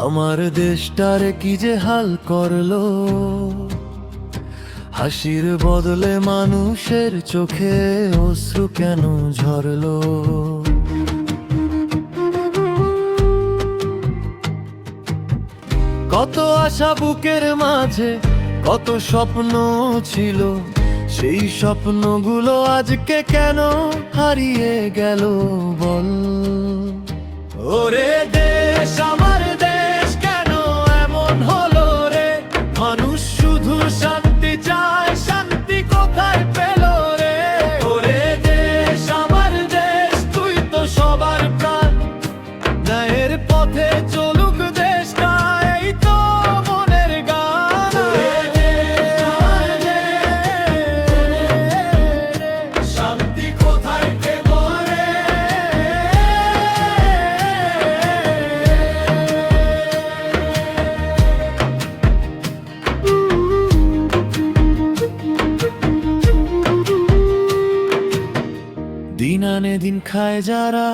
আমার দেশটারে কি যে হাল করলো, হাসির বদলে মানুষের চোখে অশ্রু কেন ঝরলো। কত আশা বুকের মাঝে, কত স্বপ্ন ছিল, সেই স্বপ্নগুলো আজকে কেন হারিয়ে গেল বল। ওরে দেশ আমার দেশ, কেন এমন হলো রে? মানুষ শুধু শান্তি চায়, শান্তি কোথায় পেল রে? ওরে দেশ আমার দেশ, তুই তো সবার প্রাণ, ন্যায়ের পথে চলুক দেশটা, এই তো মনের গান। শান্তি কোথায় পেল রে? দিন আনে দিন খায় যারা,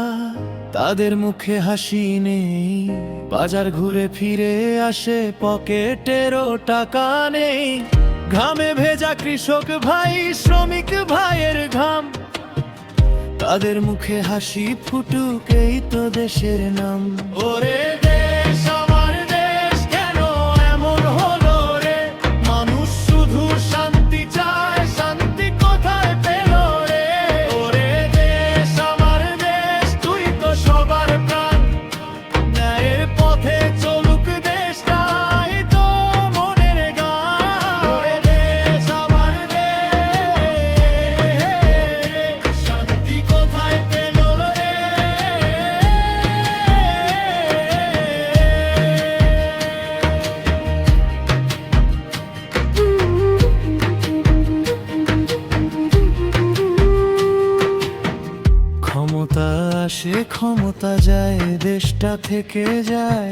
তাদের মুখে হাসি নেই। বাজার ঘুরে ফিরে আসে, পকেটেরও টাকা নেই। ঘামে ভেজা কৃষক ভাই, শ্রমিক ভাইয়ের ঘাম, তাদের মুখে হাসি ফুটুক, এই তো দেশের নাম। ওরে দেশ আমার দেশ, কেন এমন হলো রে? মানুষ শুধু শান্তি চায়, শান্তি কোথায় পেল রে? ওরে দেশ আমার দেশ, তুই তো সবার প্রাণ, ন্যায়ের পথে চলুক দেশটা, এই তো মনের গান। ওরে দেশ আমার দেশ, শান্তি কোথায় পেল রে? ক্ষমতা আসে ক্ষমতা যায়, দেশটা থেকে যায়।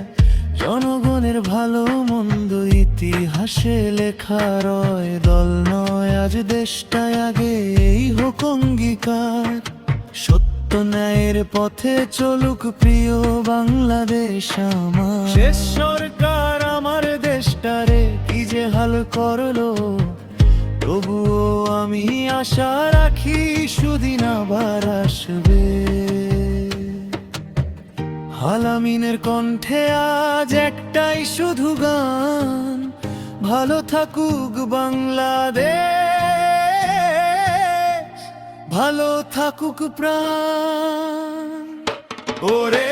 জনগণের ভালো মন্দ ইতিহাসে লেখা রয়। দল নয় আজ দেশটায় আগে, এই হোক অঙ্গীকার। সত্য ন্যায়ের পথে চলুক প্রিয় বাংলাদেশ আমার। শেষ সরকার আমার দেশটারে কি যে হাল করলো, তবুও আমি আশা রাখি সুদিন আবার আসবে। আলামিনের কণ্ঠে আজ একটাই শুধু গান, ভালো থাকুক বাংলাদেশ, ভালো থাকুক প্রাণ। ওরে